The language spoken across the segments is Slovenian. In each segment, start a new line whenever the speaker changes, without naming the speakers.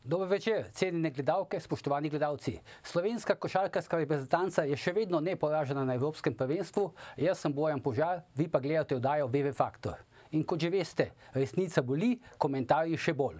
Dober večer, cenjene gledalke, spoštovani gledalci. Slovenska košarkarska reprezentanca je še vedno neporažena na Evropskem prvenstvu. Jaz sem Bojan Požar, vi pa gledate oddajo VV Faktor. In kot že veste, resnica boli, komentarji še bolj.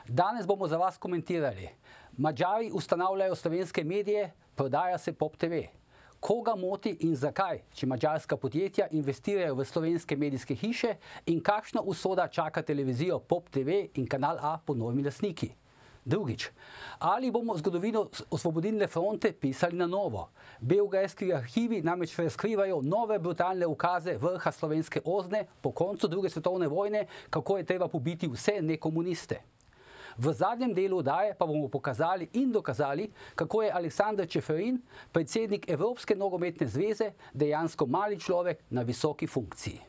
Danes bomo za vas komentirali. Madžari ustanavljajo slovenske medije, prodaja se Pop TV. Koga moti in zakaj, če madžarska podjetja investirajo v slovenske medijske hiše in kakšna usoda čaka televizijo Pop TV in Kanal A pod novimi lastniki? Drugič, ali bomo zgodovino Osvobodilne fronte pisali na novo? Beograjski arhivi namreč razkrivajo nove brutalne ukaze vrha slovenske ozne po koncu druge svetovne vojne, kako je treba pobiti vse nekomuniste. V zadnjem delu oddaje pa bomo pokazali in dokazali, kako je Aleksander Čeferin, predsednik Evropske nogometne zveze, dejansko mali človek na visoki funkciji.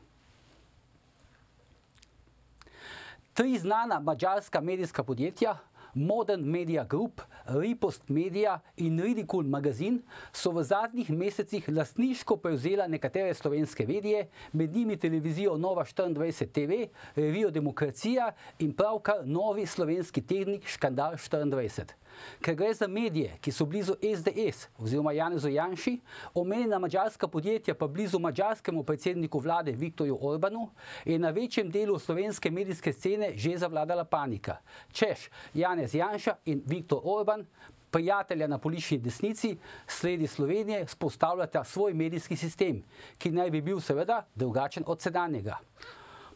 3 znana madžarska medijska podjetja, Modern Media Group, Ripost Media in Ridicule magazin, so v zadnjih mesecih lastniško prevzela nekatere slovenske medije, med njimi televizijo Nova 24 TV, revijo Demokracija in pravkar novi slovenski tednik Škandal 24. Ker gre za medije, ki so blizu SDS oziroma Janezu Janši, omenjena madžarska podjetja pa blizu madžarskemu predsedniku vlade Viktorju Orbanu, je na večjem delu slovenske medijske scene že zavladala panika. Češ, Janez Janša in Viktor Orban, prijatelja na politični desnici, sredi Slovenije vzpostavljata svoj medijski sistem, ki naj bi bil seveda drugačen od sedanjega.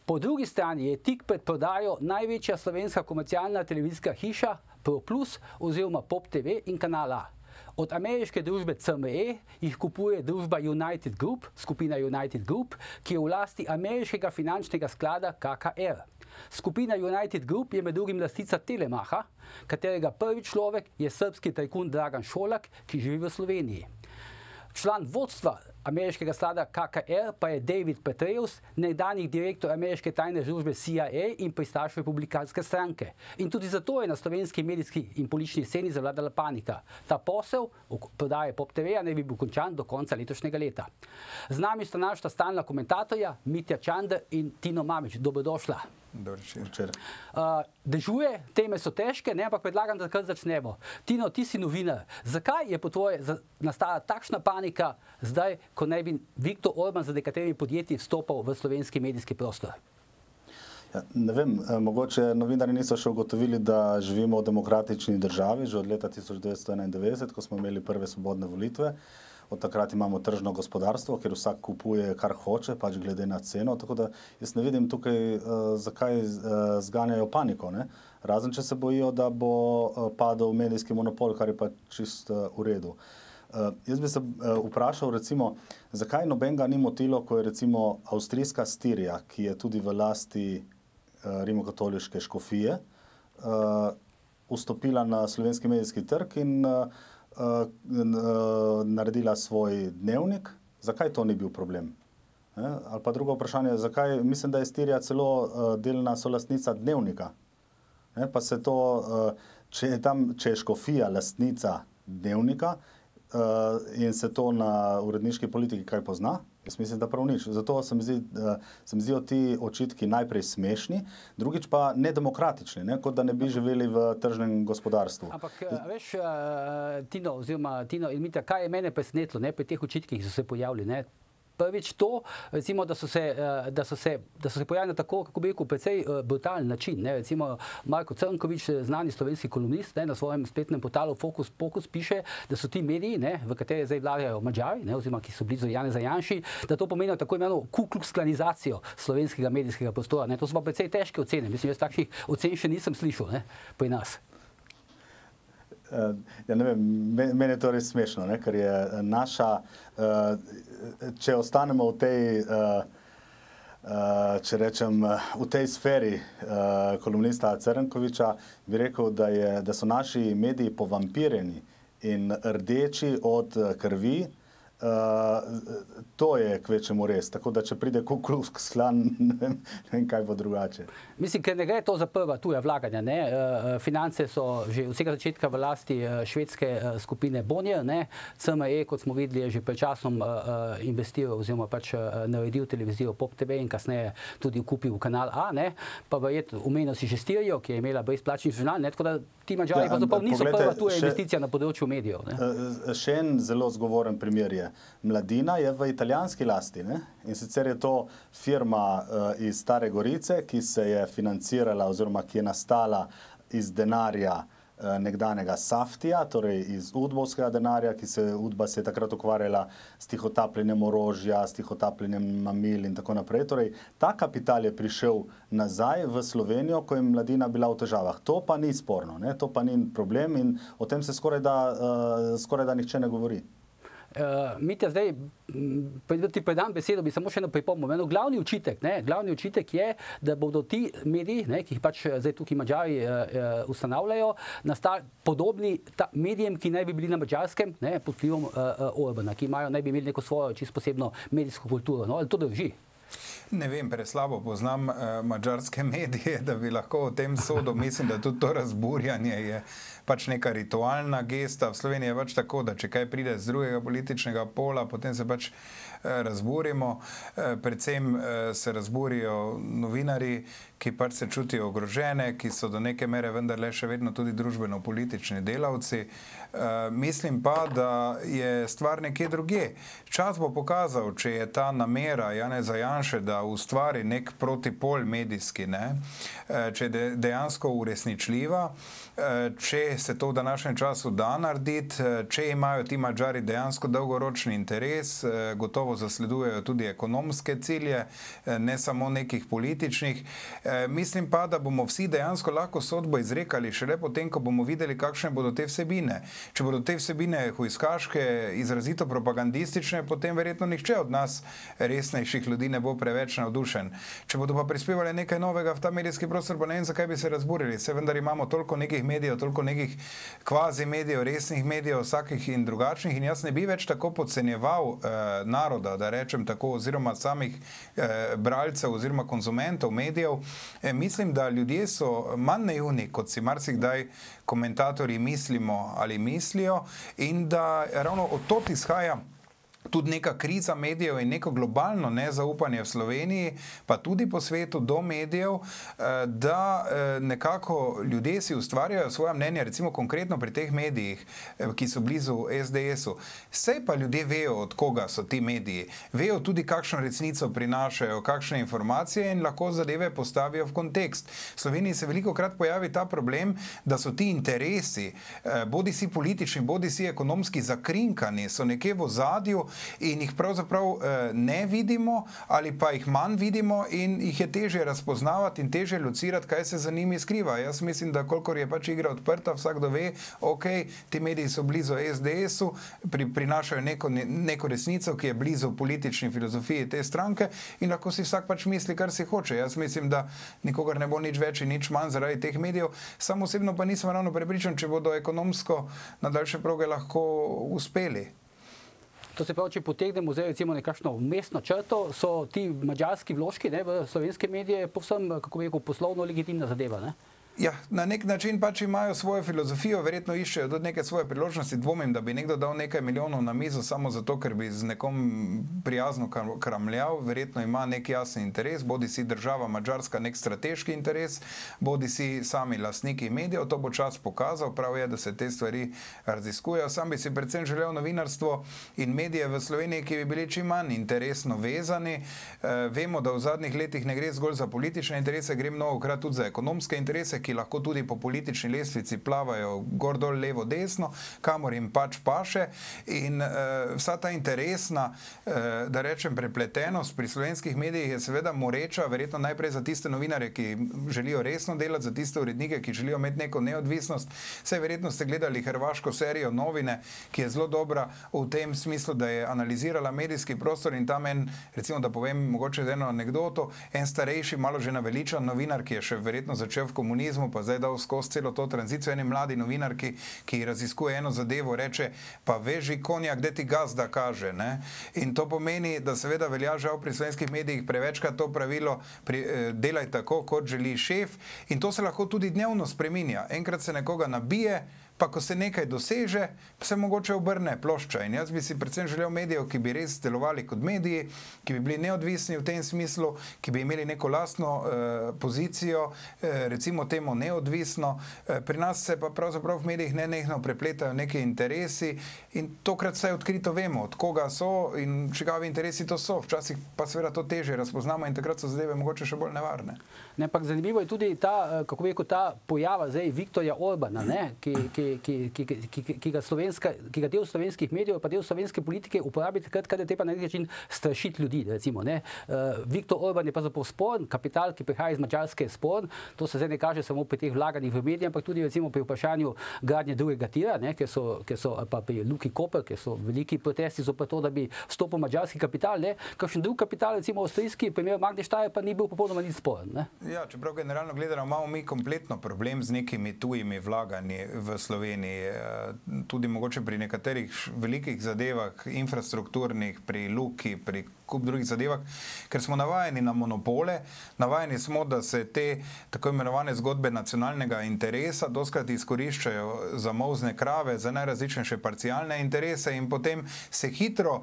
Po drugi strani je tik pred prodajo največja slovenska komercialna televizijska hiša ProPlus oziroma Pop TV in Kanal A. Od ameriške družbe CME jih kupuje družba United Group, skupina United Group, ki je v lasti ameriškega finančnega sklada KKR. Skupina United Group je med drugim lastnica Telemacha, katerega prvi človek je srbski tajkun Dragan Šolak, ki živi v Sloveniji. Član vodstva ameriškega sklada KKR pa je David Petraeus, nekdanji direktor ameriške tajne službe CIA in pristaš republikanske stranke. In tudi zato je na slovenski medijski in politični sceni zavladala panika. Ta posel prodaje Pop TV-ja naj bi bil končan do konca letošnjega leta. Z nami sta naša stalna komentatorja Mitja Čander in Tino Mamić. Dobrodošla. Dežuje, teme so težke, ampak predlagam, da kar začnemo. Tino, ti si novinar. Zakaj je po tvoje nastala takšna panika zdaj, ko naj bi Viktor Orban za nekaterimi podjetji vstopal v slovenski medijski prostor?
Ja, ne vem, mogoče novinarji niso še ugotovili, da živimo v demokratični državi že od leta 1991, ko smo imeli prve svobodne volitve. Od takrat imamo tržno gospodarstvo, kjer vsak kupuje, kar hoče, pač glede na ceno. Tako da jaz ne vidim tukaj, zakaj zganjajo paniko, ne? Razen, če se bojijo, da bo padel medijski monopol, kar je pa čist v redu. Jaz bi se vprašal, recimo, zakaj nobenega ni motilo, ko je recimo avstrijska Stirija, ki je tudi v lasti rimokatoliške škofije, vstopila na slovenski medijski trg in naredila svoj dnevnik. Zakaj to ni bil problem? Ali pa drugo vprašanje, zakaj, mislim, da je Stirija celo delna solastnica dnevnika. Pa se to, če je škofija lastnica dnevnika in se to na uredniški politiki kaj pozna, jaz mislim, da prav nič. Zato se mi zdijo ti očitki najprej smešni, drugič pa nedemokratični, kot da ne bi živeli v tržnem gospodarstvu.
Ampak veš, Tino in Mitja, kaj je mene presenetilo pri teh očitkih, ki so se pojavili, Prvič to, recimo, da so se pojavili na tako, kako bi rekel, precej brutalen način. Recimo, Marko Crnković, znani slovenski kolumnist, na svojem spletnem portalu Fokus piše, da so ti mediji, v katere zdaj vladajo Madžari, oziroma ki so blizu Janeza Janši, da to pomeni tako imenovano kuklukslanizacijo slovenskega medijskega prostora. To so pa precej težke ocene. Mislim, jaz takšnih ocen še nisem slišal pri nas.
Ja, ne vem, meni je to res smešno, ker je naša, če ostanemo v tej, če rečem, v tej sferi kolumnista Crnkovića, bi rekel, da so naši mediji povampirjeni in rdeči od krvi To je kvečemu res. Tako da, če pride Ku Klux Klan, ne vem, kaj bo drugače.
Mislim, ker ne gre to za prva tuja vlaganja. Ne? Finance so že od vsega začetka v lasti švedske skupine Bonnier. Ne? CME, kot smo videli, je že pred časom investiral oziroma pač naredil televizijo Pop TV in kasneje tudi kupil kanal A. Ne? Pa verjetno omenil si že Stereo, ki je imela brezplačni žurnal. Tako da ti Madžari pravzaprav niso prva tuja investicija na področju medijev. Ne?
Še en zelo zgovoren primer je. Mladina je v italijanski lasti, ne? In sicer je to firma iz Stare Gorice, ki se je financirala oziroma ki je nastala iz denarja nekdanjega Saftija, torej iz udbovskega denarja, Udba se je takrat ukvarjala s tihotapljenjem orožja, s tihotapljenjem mamil in tako naprej. Torej, ta kapital je prišel nazaj v Slovenijo, ko je mladina bila v težavah. To pa ni sporno, ne? To pa ni problem in o tem se skoraj da nihče ne govori.
Mitja, zdaj, da ti predam besedo, bi samo še eno pripomnil. Glavni očitek je, da bodo ti mediji, ki jih pač zdaj tukaj Madžari ustanavljajo, podobni medijem, ki naj bi bili na Madžarskem, pod vplivom Orbana, ki naj bi imeli neko svojo čisto posebno medijsko kulturo. No, ali to drži?
Ne vem, preslabo poznam madžarske medije, da bi lahko o tem sodil. Mislim, da tudi to razburjanje je pač neka ritualna gesta. V Sloveniji je pač tako, da če kaj pride z drugega političnega pola, potem se pač razburimo. Predvsem se razburijo novinarji, ki pač se čutijo ogrožene, ki so do neke mere vendarle še vedno tudi družbeno-politični delavci. Mislim pa, da je stvar nekje drugje. Čas bo pokazal, če je ta namera Janeza Janše, da ustvari nek protipol medijski, če je dejansko uresničljiva, če se to v današnjem času da narediti, če imajo ti Madžari dejansko dolgoročni interes, gotovo zasledujejo tudi ekonomske cilje, ne samo nekih političnih. Mislim pa, da bomo vsi dejansko lahko sodbo izrekali šele potem, ko bomo videli, kakšne bodo te vsebine. Če bodo te vsebine hujskaške, izrazito propagandistične, potem verjetno nihče od nas resnejših ljudi ne bo preveč navdušen. Če bodo pa prispevali nekaj novega v ta medijski prostor, pa ne vem, zakaj bi se razburili. Se vendar imamo toliko nekih medijev, toliko nekih kvazi medijev, resnih medijev, vsakih in drugačnih, in jaz ne bi več tako podcenjeval naroda, da rečem tako, oziroma samih bralcev oziroma konzumentov medijev. Mislim, da ljudje so manj naivni, kot si marsikdaj komentatorji mislimo ali mislijo, in da ravno od tod izhaja tudi neka kriza medijev in neko globalno nezaupanje v Sloveniji, pa tudi po svetu do medijev, da nekako ljudje si ustvarjajo svoje mnenje, recimo konkretno pri teh medijih, ki so blizu SDS-u. Sej pa ljudje vejo, od koga so ti mediji. Vejo tudi, kakšno resnico prinašajo, kakšne informacije, in lahko zadeve postavijo v kontekst. V Sloveniji se velikokrat pojavi ta problem, da so ti interesi, bodi si politični, bodi si ekonomski, zakrinkani, so nekje v ozadju in jih pravzaprav ne vidimo ali pa jih manj vidimo in jih je težje razpoznavati in težje locirati, kaj se za njimi skriva. Jaz mislim, da kolikor je pač igra odprta, vsakdo ve, ok, ti mediji so blizu SDS-u, prinašajo neko resnico, ki je blizu politični filozofiji te stranke, in lahko si vsak pač misli, kar si hoče. Jaz mislim, da nikogar ne bo nič več in nič manj zaradi teh medijev. Sam osebno pa nisem ravno prepričan, če bodo ekonomsko na daljše proge lahko uspeli.
To se pravi, če potegnemo zdaj recimo nekakšno vmesno črto, so ti madžarski vložki v slovenske medije povsem, kako bi rekel, poslovno legitimna zadeva, ne?
Ja, na nek način pač imajo svojo filozofijo, verjetno iščejo tudi neke svoje priložnosti. Dvomim, da bi nekdo dal nekaj milijonov na mizo samo zato, ker bi z nekom prijazno kramljal. Verjetno ima nek jasen interes, bodi si država Madžarska nek strateški interes, bodi si sami lastniki medijev. To bo čas pokazal, prav je, da se te stvari raziskujejo. Sam bi si predvsem želel novinarstvo in medije v Sloveniji, ki bi bili čim manj interesno vezani. Vemo, da v zadnjih letih ne gre zgolj za politične interese, gre mnogokrat tudi za ekonomske interese, ki lahko tudi po politični lestvici plavajo gor, dol, levo, desno, kamor jim pač paše. In vsa ta interesna, da rečem, prepletenost pri slovenskih medijih je seveda moreča, verjetno najprej za tiste novinarje, ki želijo resno delati, za tiste urednike, ki želijo imeti neko neodvisnost. Saj verjetno ste gledali hrvaško serijo Novine, ki je zelo dobra v tem smislu, da je analizirala medijski prostor, in tam recimo, da povem mogoče eno anekdoto, en starejši, malo že naveličan novinar, ki je še verjetno začel v komunizmu žurnalizmu, pa zdaj dal skozi celo to tranzicijo eni mladi novinarki, ki raziskuje eno zadevo, reče, pa veži konja, kde ti gazda kaže, ne? In to pomeni, da seveda velja žal pri slovenskih medijih prevečkrat to pravilo, delaj tako, kot želi šef, in to se lahko tudi dnevno spreminja. Enkrat se nekoga nabije, pa ko se nekaj doseže, se mogoče obrne plošča. In jaz bi si predvsem želel medijev, ki bi res delovali kot mediji, ki bi bili neodvisni v tem smislu, ki bi imeli neko lastno pozicijo, recimo temu neodvisno. Pri nas se pa pravzaprav v medijih nenehno prepletajo neki interesi in tokrat vse odkrito vemo, od koga so in čigavi interesi to so. Včasih pa seveda to težje razpoznamo in takrat so zadeve mogoče še bolj nevarne.
Ne, ampak zanimivo je tudi ta, kako bi rekel, ta pojava zdaj Viktorja Orbana, ne, ki ga del slovenskih medijev pa del slovenske politike uporabi takrat, kada treba na nek način strašiti ljudi, recimo, ne. Viktor Orban je pravzaprav sporen, kapital, ki prihaja iz Madžarske, je sporen, to se zdaj ne kaže samo pri teh vlaganjih v medije, ampak tudi recimo pri vprašanju gradnje drugega tira, ne, ker so pa pri Luki Koper, ker so veliki protesti zoper to, da bi vstopil madžarski kapital, ne. Kakšen drug kapital, recimo avstrijski, primer Magde Steyr, pa ni bil popolnoma nič sporen, ne.
Ja, čeprav generalno gledano imamo mi kompletno problem z nekimi tujimi vlaganji v Sloveniji, tudi mogoče pri nekaterih velikih zadevah, infrastrukturnih, pri Luki, pri kup drugih zadevah, ker smo navajeni na monopole, navajeni smo, da se te tako imenovane zgodbe nacionalnega interesa doskrat izkoriščajo za molzne krave, za najrazličnejše parcialne interese in potem se hitro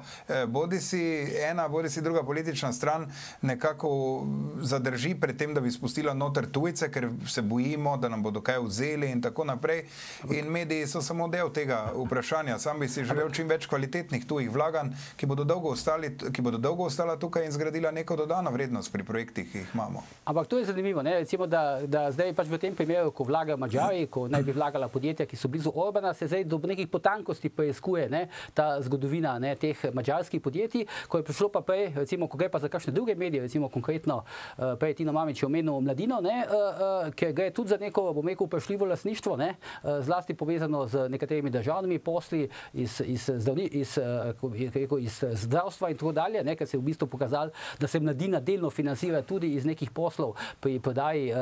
bodi si ena, bodi si druga politična stran nekako zadrži pred tem, da bi spustila noter tujce, ker se bojimo, da nam bodo kaj vzeli in tako naprej. In mediji so samo del tega vprašanja. Sam bi si želel čim več kvalitetnih tujih vlaganj, ki bodo dolgo ostala tukaj in zgradila neko dodano vrednost pri projektih, ki jih imamo.
Ampak to je zanimivo, ne? Recimo, da zdaj pač v tem primeru, ko vlagajo Madžari, ko naj bi vlagala podjetja, ki so blizu Orbana, se zdaj do nekih potankosti preiskuje, ne, ta zgodovina, ne, teh madžarskih podjetij, ko je prišlo pa prej, recimo, ko gre pa za kakšne druge medije, recimo konkretno prej Tino Mamić je omenil Mladino, ne, ker gre tudi za neko, bom rekel, vprašljivo lastništvo, ne, zlasti povezano z nekaterimi državnimi posli iz zdravstva in tako dalje, ne, ker se je v bistvu pokazalo, da se Mladina delno financira tudi iz nekih poslov pri prodaji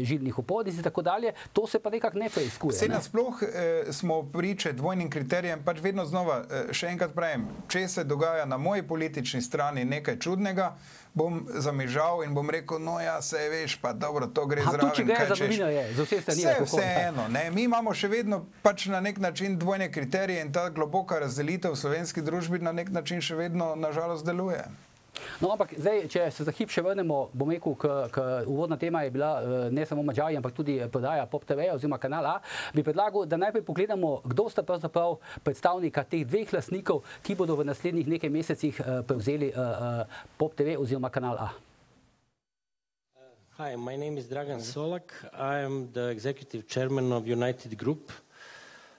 žilnih opodnic in tako dalje. To se pa nekako ne preiskuje.
Vse nasploh smo priče dvojnim kriterijem, pač vedno znova, še enkrat pravim, če se dogaja na moji politični strani nekaj čudnega, bom zamižal in bom rekel, no ja, saj veš, pa dobro, to gre zraven.
Tu, če gre za novinarje, za vse strani.
Vse eno, ne. Mi imamo še vedno pač na nek način dvojne kriterije in ta globoka razdelitev v slovenski družbi na nek način še vedno, nažalost, deluje.
No, ampak zdaj, če se za hip še vrnemo, bom rekel, uvodna tema je bila ne samo Madžari, ampak tudi prodaja Pop TV oziroma Kanal A, bi predlagal, da najprej pogledamo, kdo sta pravzaprav predstavnika teh dveh lastnikov, ki bodo v naslednjih nekaj mesecih prevzeli Pop TV oziroma Kanal A.
Hi, my name is Dragan Solak. I am the executive chairman of United Group.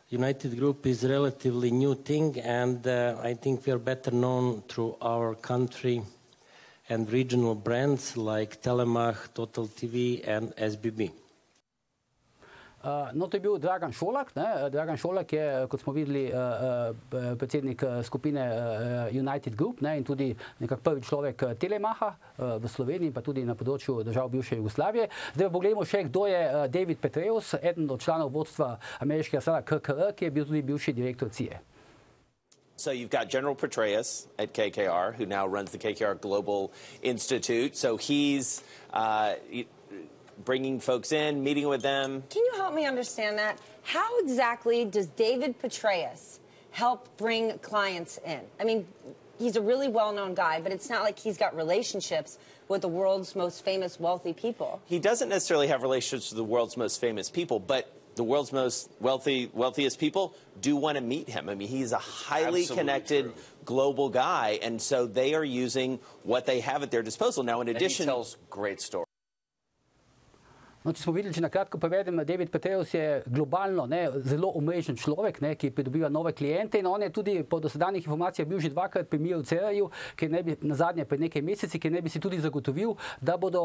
United Group is a relatively new thing, and I think we are better known through our country and regional brands like Telemach, Total TV and SBB.
No, to je bil Dragan Šolak. Ne? Dragan Šolak je, kot smo videli, predsednik skupine United Group, ne? In tudi nekak prvi človek Telemacha v Sloveniji, pa tudi na področju držav bivše Jugoslavije. Zdaj pa pogledamo še, kdo je David Petraeus, eden od članov vodstva ameriškega sklada KKR, ki je bil tudi bivši direktor CIA.
So you've got General Petraeus at KKR, who now runs the KKR Global Institute. So he's bringing folks in, meeting with them.
Can you help me understand that? How exactly does David Petraeus help bring clients in? I mean, he's a really well-known guy, but it's not like he's got relationships with the world's most famous wealthy people.
He doesn't necessarily have relationships with the world's most famous people, but the world's most wealthiest people do want to meet him. I mean, he's a highly connected global guy, and so they are using what they have at their disposal. Now, in addition,
he tells great stories.
No, če smo videli, če na kratko povedem, David Petraeus je globalno, ne, zelo omrežen človek, ne, ki pridobiva nove kliente, in on je tudi po dosedanjih informacijah bil že dvakrat pri Miru Cerarju, ki ne bi nazadnje pred nekaj meseci, ki ne bi si tudi zagotovil, da bodo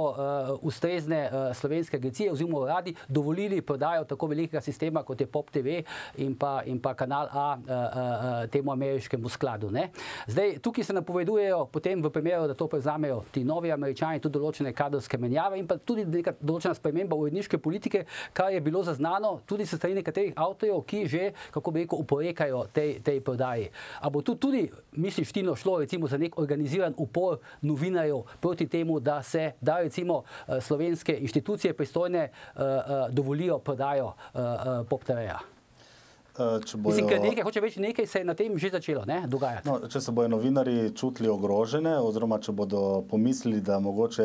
ustrezne slovenske agencije oziroma uradi dovolili prodajo tako velikega sistema, kot je Pop TV in pa Kanal A temu ameriškemu skladu. Ne. Zdaj, tukaj se napovedujejo potem v primeru, da to prevzamejo ti novi Američani, tudi določene kadrovske menjave in pa tudi neka določena sprememba sprememba uredniške politike, kar je bilo zaznano tudi se strani nekaterih avtorjev, ki že, kako bi rekel, oporekajo tej prodaji. A bo tudi, misliš, Tino, šlo recimo za nek organiziran upor novinarjev proti temu, da recimo slovenske inštitucije pristojne dovolijo prodajo Pop TV-ja? Mislim, ker hoče reči, nekaj se je na tem že začelo dogajati.
No, če se bojo novinarji čutili ogrožene, oziroma če bodo pomislili, da mogoče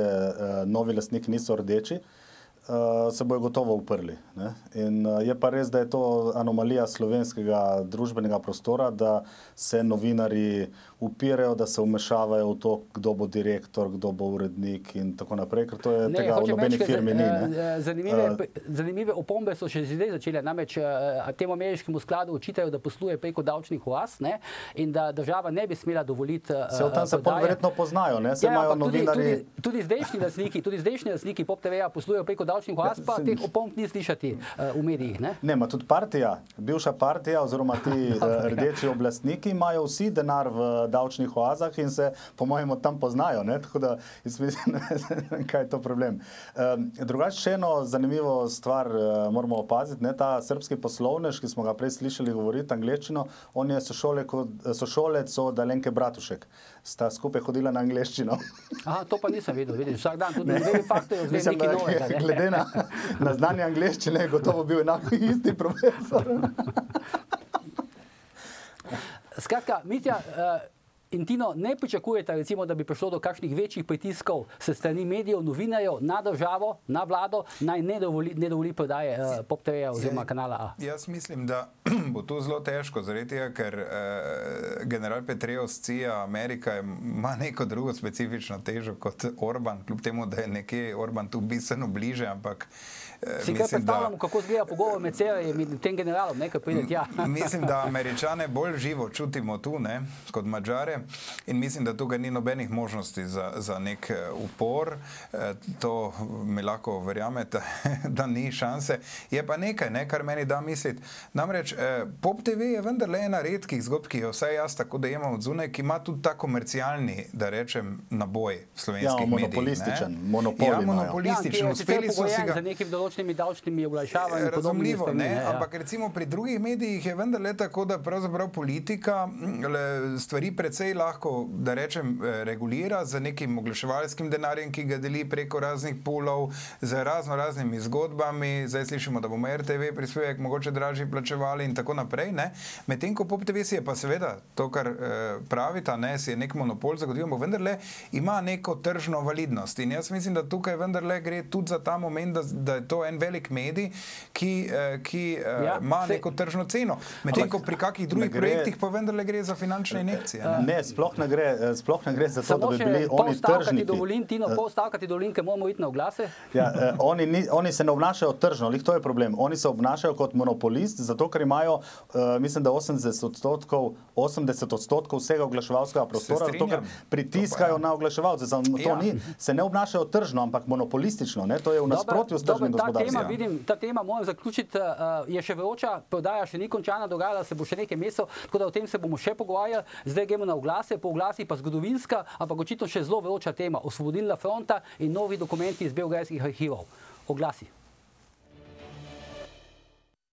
novi lastniki niso rdeči, se bojo gotovo uprli. In je pa res, da je to anomalija slovenskega družbenega prostora, da se novinarji upirajo, da se vmešavajo v to, kdo bo direktor, kdo bo urednik in tako naprej, ker to je tega v nobeni firmi ni.
Zanimive opombe so še zdaj začele, namreč temu ameriškemu skladu očitajo, da posluje preko davčnih oaz in da država ne bi smela dovoliti
se v tam se verjetno poznajo, se imajo novinarji.
Tudi zdajšnji lastniki Pop TV-ja poslujejo preko davčnih oaz, pa teh opomb ni slišati v medijih.
Ne, tudi partija, bivša partija oziroma ti rdeči oblastniki imajo vsi denar v davčnih oazah in se, po mojem, tam poznajo. Tako da, mislim, kaj je to problem. Drugače, še eno zanimivo stvar moramo opaziti. Ta srbski poslovnež, ki smo ga prej slišali govoriti angleščino, on je sošolec od Alenke Bratušek. Sta skupaj hodila na angleščino.
Aha, to pa nisem videl. Vidiš, vsak dan tudi dve faktorji ozve nekaj novega.
Glede na znanje angleščine je gotovo bil enako isti profesor.
Skratka, Mitja in Tino, ne pričakujete, recimo, da bi prišlo do kakšnih večjih pritiskov se strani medijev, novinarjev na državo, na vlado, naj ne dovoli prodaje Pop TV-ja oziroma kanala A?
Jaz mislim, da bo to zelo težko, zaradi tega, ker general Petraeus CIA Amerika ima neko drugo specifično težo kot Orban, kljub temu, da je nekje Orban tu bistveno bliže, ampak
si kaj predstavljamo, kako zgleda pogovor med CIA-jem in tem generalom, nekaj pride tja?
Mislim, da Američane bolj živo čutimo tu, kot Mađare, in mislim, da tukaj ni nobenih možnosti za nek upor. To mi lahko verjamete, da ni šanse. Je pa nekaj, kar meni da misliti. Namreč Pop TV je vendarle ena redkih zgodb, ki jo vsaj jaz tako dajemam od zunaj, ki ima tudi ta komercialni, da rečem, naboj slovenskih medij.
Monopolističen, monopol imajo.
Monopolističen. Uspeli so si ga...
za nekim določenimi davčnimi olajšavami.
Razumljivo, ampak recimo pri drugih medijih je vendarle tako, da pravzaprav politika stvari precej lahko, da rečem, regulira z nekim oglaševalskim denarjem, ki ga deli preko raznih poolov, z raznimi zgodbami. Zdaj slišimo, da bomo RTV prispevek mogoče dražji plačevali in tako naprej. Medtem ko Pop TV si je pa seveda to, kar pravita, si je nek monopol zagotovil, ampak vendarle ima neko tržno validnost. In jaz mislim, da tukaj vendarle gre tudi za ta moment, da je to en velik medij, ki ima neko tržno ceno. Medtem ko pri kakih drugih projektih pa vendarle gre za finančne injekcije.
Ne, sploh ne gre za to, da bi bili oni tržniki.
Pol stavkati dovolin, ker moramo iti na oglase.
Oni se ne obnašajo tržno, to je problem. Oni se obnašajo kot monopolist, zato ker imajo, mislim, da 80% vsega oglaševalskega prostora, zato ker pritiskajo na oglaševalce. Se ne obnašajo tržno, ampak monopolistično. To je v nasprotju s tržnim gospodarstvom.
Ta tema, moram zaključiti, je še vroča, prodaja še ni končana, dogajala se bo še nekaj mesecev, tako da o tem se bomo še pogovarjali. Zdaj gremo na oglase, po oglasih pa zgodovinska, ampak očitno še zelo vroča tema. Osvobodilna fronta in novi dokumenti iz beograjskih arhivov. Oglasi.